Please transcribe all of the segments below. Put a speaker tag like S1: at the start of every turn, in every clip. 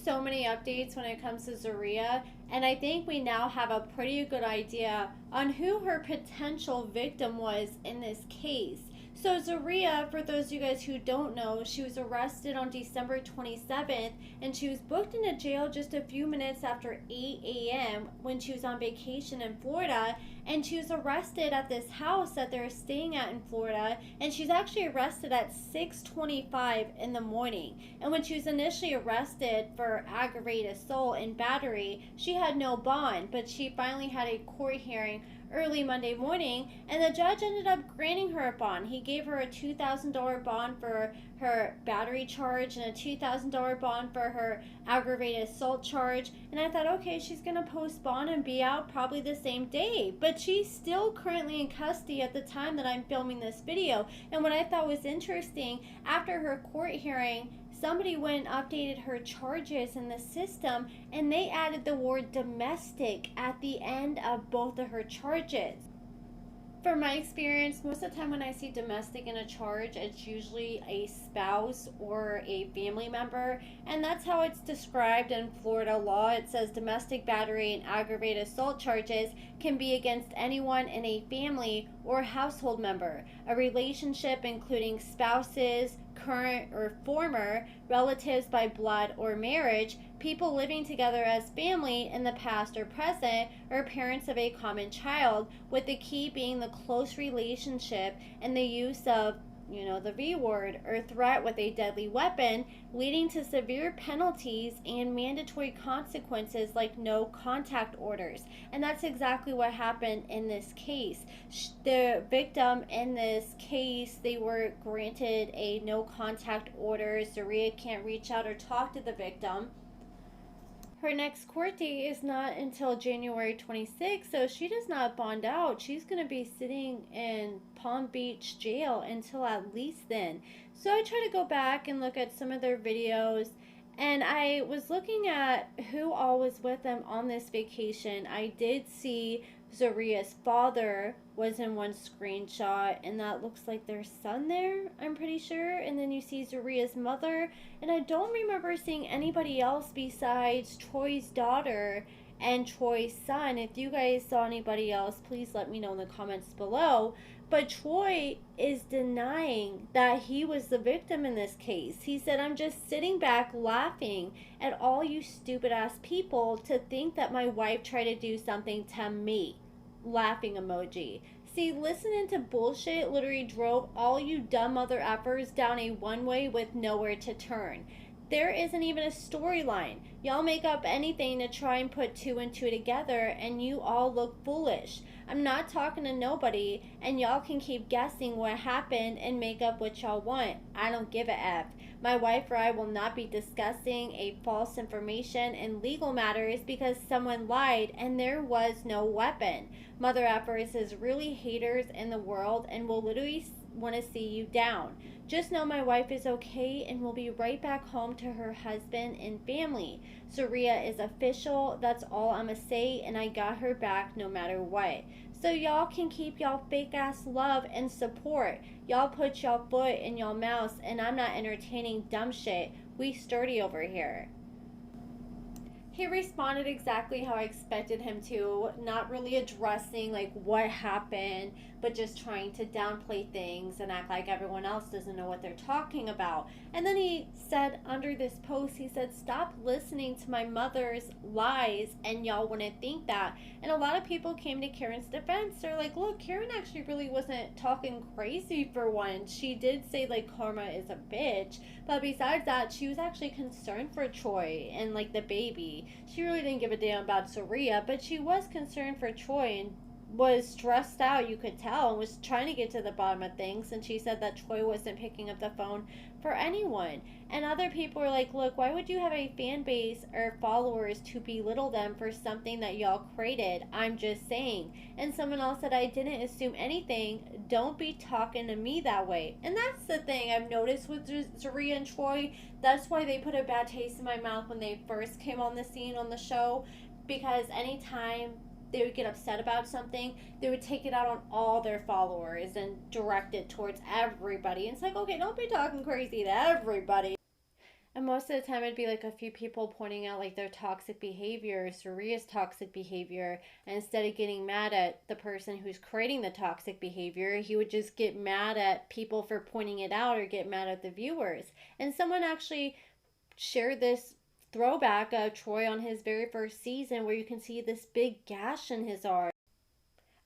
S1: so many updates when it comes to Zeruiah, and I think we now have a pretty good idea on who her potential victim was in this case. So Zeruiah, for those of you guys who don't know, she was arrested on December 27th, and she was booked into jail just a few minutes after 8 a.m. when she was on vacation in Florida, and she was arrested at this house that they're staying at in Florida, and she's actually arrested at 6:25 in the morning. And when she was initially arrested for aggravated assault and battery, she had no bond, but she finally had a court hearing early Monday morning, and the judge ended up granting her a bond. He gave her a $2,000 bond for her battery charge and a $2,000 bond for her aggravated assault charge. And I thought, okay, she's going to post bond and be out probably the same day. But she's still currently in custody at the time that I'm filming this video. And what I thought was interesting, after her court hearing, somebody went and updated her charges in the system, and they added the word domestic at the end of both of her charges. From my experience, most of the time when I see domestic in a charge, it's usually a spouse or a family member, and that's how it's described in Florida law. It says domestic battery and aggravated assault charges can be against anyone in a family or household member, a relationship including spouses, current or former, relatives by blood or marriage, people living together as family in the past or present, or parents of a common child, with the key being the close relationship and the use of the V word or threat with a deadly weapon, leading to severe penalties and mandatory consequences like no contact orders. And that's exactly what happened in this case. The victim in this case, they were granted a no contact order. Zeruiah can't reach out or talk to the victim. Her next court date is not until January 26th, so she does not bond out. She's going to be sitting in Palm Beach jail until at least then. So I try to go back and look at some of their videos, and I was looking at who all was with them on this vacation. I did see Zeruiah's father was in one screenshot, and that looks like their son there, I'm pretty sure. And then you see Zeruiah's mother, and I don't remember seeing anybody else besides Troy's daughter and Troy's son. If you guys saw anybody else, please let me know in the comments below. But Troy is denying that he was the victim in this case. He said, I'm just sitting back laughing at all you stupid ass people to think that my wife tried to do something to me. Laughing emoji. See, listening to bullshit literally drove all you dumb mother effers down a one-way with nowhere to turn. There isn't even a storyline. Y'all make up anything to try and put two and two together, and you all look foolish. I'm not talking to nobody, and y'all can keep guessing what happened and make up what y'all want. I don't give a F. My wife or I will not be discussing a false information in legal matters because someone lied and there was no weapon. Mother effers is really haters in the world and will literally want to see you down. Just know my wife is okay and will be right back home to her husband and family. Zeruiah is official. That's all I'ma say, and I got her back no matter what. So y'all can keep y'all fake ass love and support. Y'all put y'all foot in y'all mouths, and I'm not entertaining dumb shit. We sturdy over here. He responded exactly how I expected him to, not really addressing like what happened, but just trying to downplay things and act like everyone else doesn't know what they're talking about. And then he said under this post, he said, stop listening to my mother's lies and y'all wouldn't think that. And a lot of people came to Karen's defense. They're like, look, Karen actually really wasn't talking crazy for once. She did say like karma is a bitch, but besides that, she was actually concerned for Troy and like the baby. She really didn't give a damn about Zeruiah, but she was concerned for Troy and was stressed out, you could tell, and was trying to get to the bottom of things. And she said that Troy wasn't picking up the phone for anyone. And other people were like, look, why would you have a fan base or followers to belittle them for something that y'all created? I'm just saying. And someone else said, I didn't assume anything. Don't be talking to me that way. And that's the thing I've noticed with Zeruiah and Troy. That's why they put a bad taste in my mouth when they first came on the scene on the show, because anytime they would get upset about something, they would take it out on all their followers and direct it towards everybody. And it's like, okay, don't be talking crazy to everybody. And most of the time, it'd be like a few people pointing out like their toxic behavior, Saria's toxic behavior. And instead of getting mad at the person who's creating the toxic behavior, he would just get mad at people for pointing it out or get mad at the viewers. And someone actually shared this throwback of Troy on his very first season where you can see this big gash in his arm.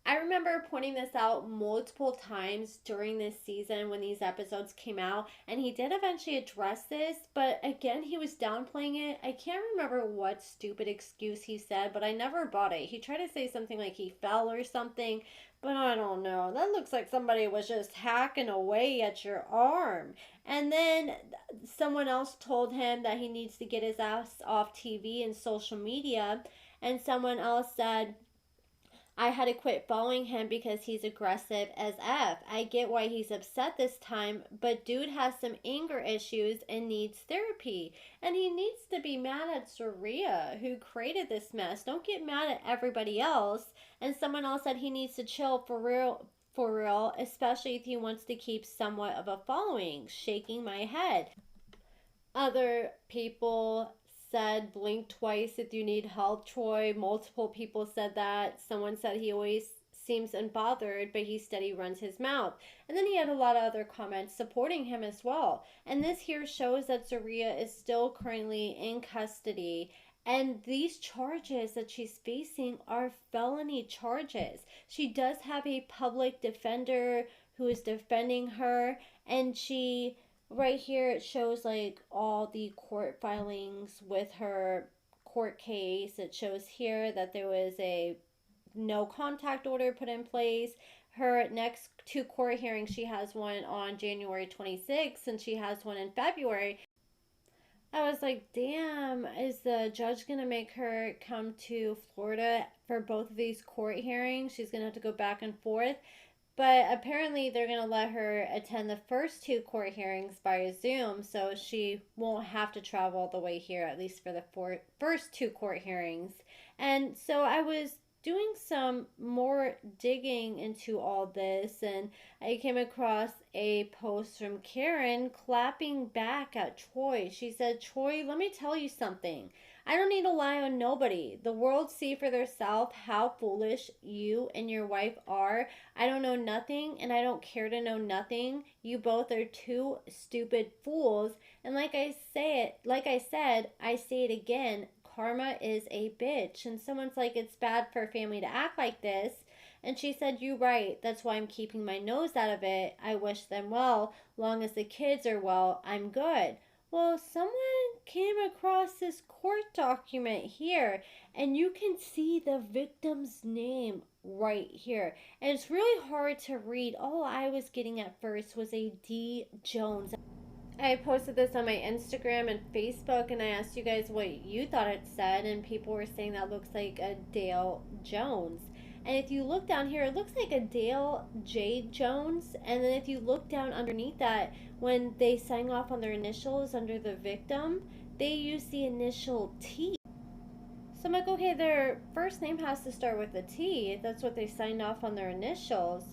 S1: I remember pointing this out multiple times during this season when these episodes came out, and he did eventually address this, but again, he was downplaying it. I can't remember what stupid excuse he said, but I never bought it. He tried to say something like he fell or something, but I don't know. That looks like somebody was just hacking away at your arm. And then someone else told him that he needs to get his ass off TV and social media, and someone else said, I had to quit following him because he's aggressive as F. I get why he's upset this time, but dude has some anger issues and needs therapy. And he needs to be mad at Zeruiah, who created this mess. Don't get mad at everybody else. And someone else said he needs to chill for real, especially if he wants to keep somewhat of a following. Shaking my head. Other people said blink twice if you need help, Troy. Multiple people said that. Someone said he always seems unbothered, but he steady runs his mouth. And then he had a lot of other comments supporting him as well. And this here shows that Zeruiah is still currently in custody. And these charges that she's facing are felony charges. She does have a public defender who is defending her, and she right here it shows like all the court filings with her court case. It shows here that there was a no contact order put in place. Her next two court hearings, she has one on January 26th and she has one in February. I was like, damn, is the judge going to make her come to Florida for both of these court hearings? She's going to have to go back and forth. But apparently, they're going to let her attend the first two court hearings by Zoom, so she won't have to travel all the way here, at least for the first two court hearings. And so I was doing some more digging into all this, and I came across a post from Karen clapping back at Troy. She said, Troy, let me tell you something. I don't need to lie on nobody. The world see for themselves how foolish you and your wife are. I don't know nothing, and I don't care to know nothing. You both are two stupid fools. And like I said, I say it again. Karma is a bitch. And someone's like, it's bad for a family to act like this. And she said, you're right. That's why I'm keeping my nose out of it. I wish them well. Long as the kids are well, I'm good. Well, someone came across this court document here, and you can see the victim's name right here. And it's really hard to read. All I was getting at first was a D. Jones. I posted this on my Instagram and Facebook, and I asked you guys what you thought it said, and people were saying that looks like a Dale Jones. And if you look down here, it looks like a Dale J. Jones. And then if you look down underneath that, when they sign off on their initials under the victim, they use the initial T. So I'm like, okay, their first name has to start with a T. That's what they signed off on their initials.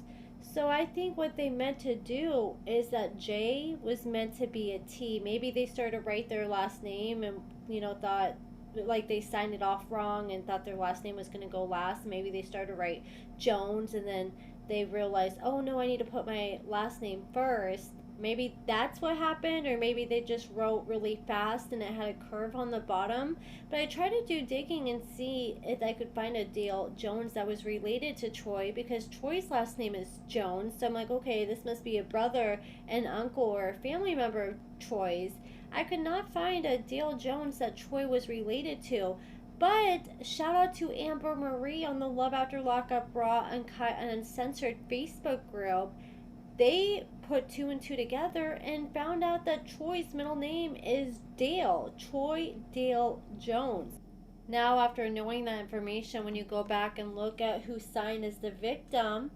S1: So I think what they meant to do is that J was meant to be a T. Maybe they started to write their last name and, thought like they signed it off wrong and thought their last name was going to go last. Maybe they started to write Jones and then they realized, oh no, I need to put my last name first. Maybe that's what happened, or maybe they just wrote really fast and it had a curve on the bottom. But I tried to do digging and see if I could find a Dale Jones that was related to Troy, because Troy's last name is Jones. So I'm like, okay, this must be a brother, an uncle, or a family member of Troy's. I could not find a Dale Jones that Troy was related to. But shout out to Amber Marie on the Love After Lockup Raw Uncut and Uncensored Facebook group. They put two and two together and found out that Troy's middle name is Dale. Troy Dale Jones. Now, after knowing that information, when you go back and look at who signed as the victim,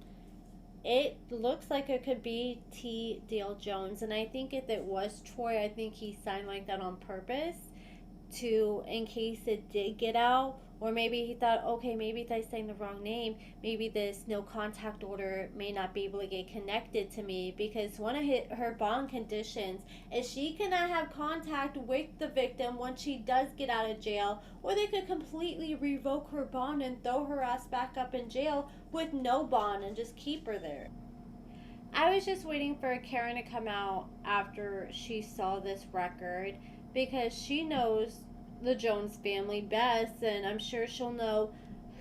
S1: it looks like it could be T. Dale Jones. And I think if it was Troy, I think he signed like that on purpose to, in case it did get out, Or maybe he thought, okay, maybe they're saying the wrong name. Maybe this no contact order may not be able to get connected to me, because one of her bond conditions is she cannot have contact with the victim once she does get out of jail, or they could completely revoke her bond and throw her ass back up in jail with no bond and just keep her there. I was just waiting for Karen to come out after she saw this record, because she knows the Jones family best, and I'm sure she'll know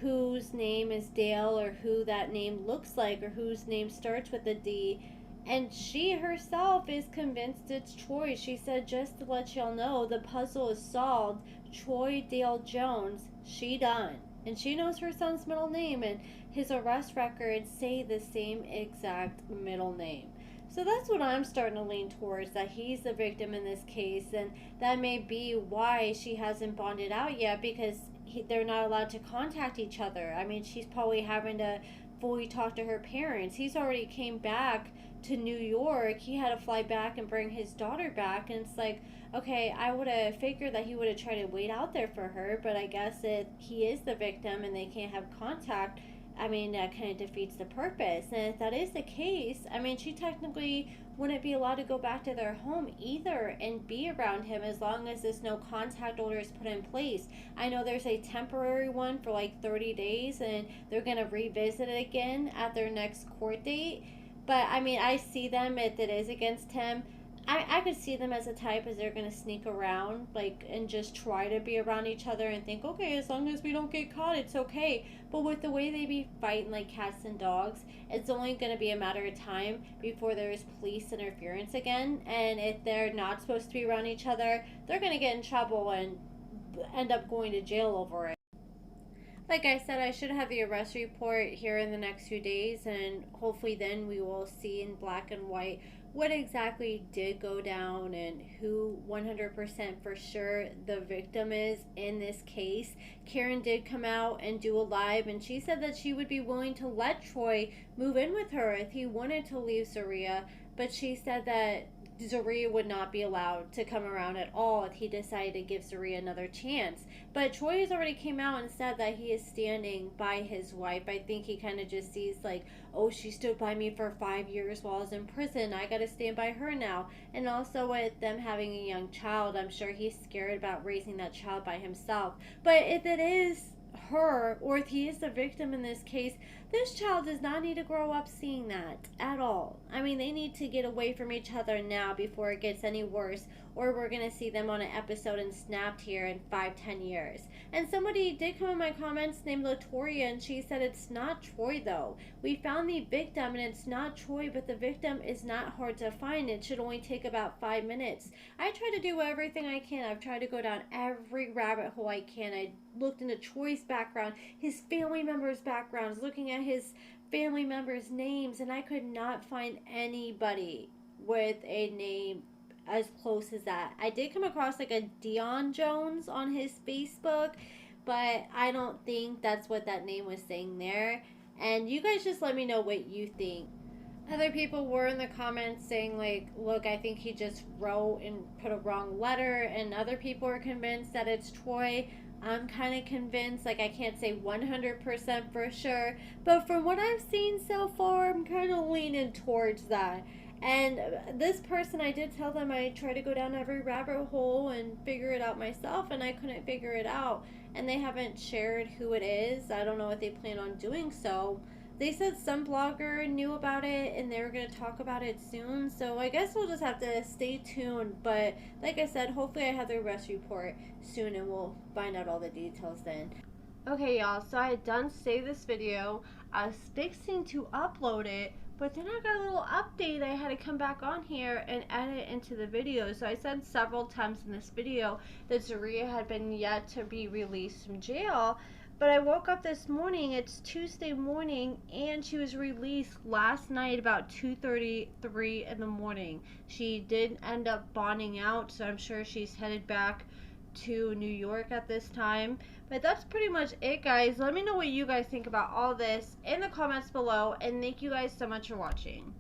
S1: whose name is Dale, or who that name looks like, or whose name starts with a D. And she herself is convinced it's Troy. She said, just to let y'all know, the puzzle is solved. Troy Dale Jones, she done. And she knows her son's middle name, and his arrest records say the same exact middle name. So that's what I'm starting to lean towards, that he's the victim in this case, and that may be why she hasn't bonded out yet, because they're not allowed to contact each other. I mean, she's probably having to fully talk to her parents. He's already came back to New York. He had to fly back and bring his daughter back, and it's like, okay, I would have figured that he would have tried to wait out there for her, but I guess he is the victim and they can't have contact. I mean, that kind of defeats the purpose. And if that is the case, I mean, she technically wouldn't be allowed to go back to their home either and be around him, as long as this no contact order is put in place. I know there's a temporary one for like 30 days, and they're going to revisit it again at their next court date. But, I mean, I see them, if it is against him, I could see them as a type as they're going to sneak around, like, and just try to be around each other and think, okay, as long as we don't get caught, it's okay. But with the way they be fighting like cats and dogs, it's only going to be a matter of time before there is police interference again. And if they're not supposed to be around each other, they're going to get in trouble and end up going to jail over it. Like I said, I should have the arrest report here in the next few days, and hopefully then we will see in black and white what exactly did go down and who 100% for sure the victim is in this case. Karen did come out and do a live, and she said that she would be willing to let Troy move in with her if he wanted to leave Zeruiah, but she said that Zeruiah would not be allowed to come around at all if he decided to give Zeruiah another chance. But Troy has already came out and said that he is standing by his wife. I think he kind of just sees like, oh, she stood by me for 5 years while I was in prison. I got to stand by her now. And also with them having a young child, I'm sure he's scared about raising that child by himself. But if it is her, or if he is the victim in this case, this child does not need to grow up seeing that at all. I mean, they need to get away from each other now before it gets any worse, or we're going to see them on an episode and Snapped here in 5-10 years. And somebody did come in my comments named Latoria, and she said it's not Troy though. We found the victim and it's not Troy, but the victim is not hard to find. It should only take about 5 minutes. I try to do everything I can. I've tried to go down every rabbit hole I can. I looked into Troy's background, his family members' backgrounds, looking at his family members' names, and I could not find anybody with a name as close as that. I did come across like a Dion Jones on his Facebook, but I don't think that's what that name was saying there. And you guys just let me know what you think. Other people were in the comments saying like, look, I think he just wrote and put a wrong letter, and other people are convinced that it's Troy. I'm kind of convinced, like I can't say 100% for sure, but from what I've seen so far, I'm kind of leaning towards that. And this person, I did tell them I try to go down every rabbit hole and figure it out myself, and I couldn't figure it out. And they haven't shared who it is. I don't know if they plan on doing so. They said some blogger knew about it and they were going to talk about it soon. So I guess we'll just have to stay tuned. But like I said, hopefully I have the arrest report soon and we'll find out all the details then. Okay, y'all. So I had done save this video. I was fixing to upload it, but then I got a little update. I had to come back on here and edit into the video. So I said several times in this video that Zeruiah had been yet to be released from jail. But I woke up this morning, it's Tuesday morning, and she was released last night about 2:33 in the morning. She did end up bonding out, so I'm sure she's headed back to New York at this time. But that's pretty much it, guys. Let me know what you guys think about all this in the comments below, and thank you guys so much for watching.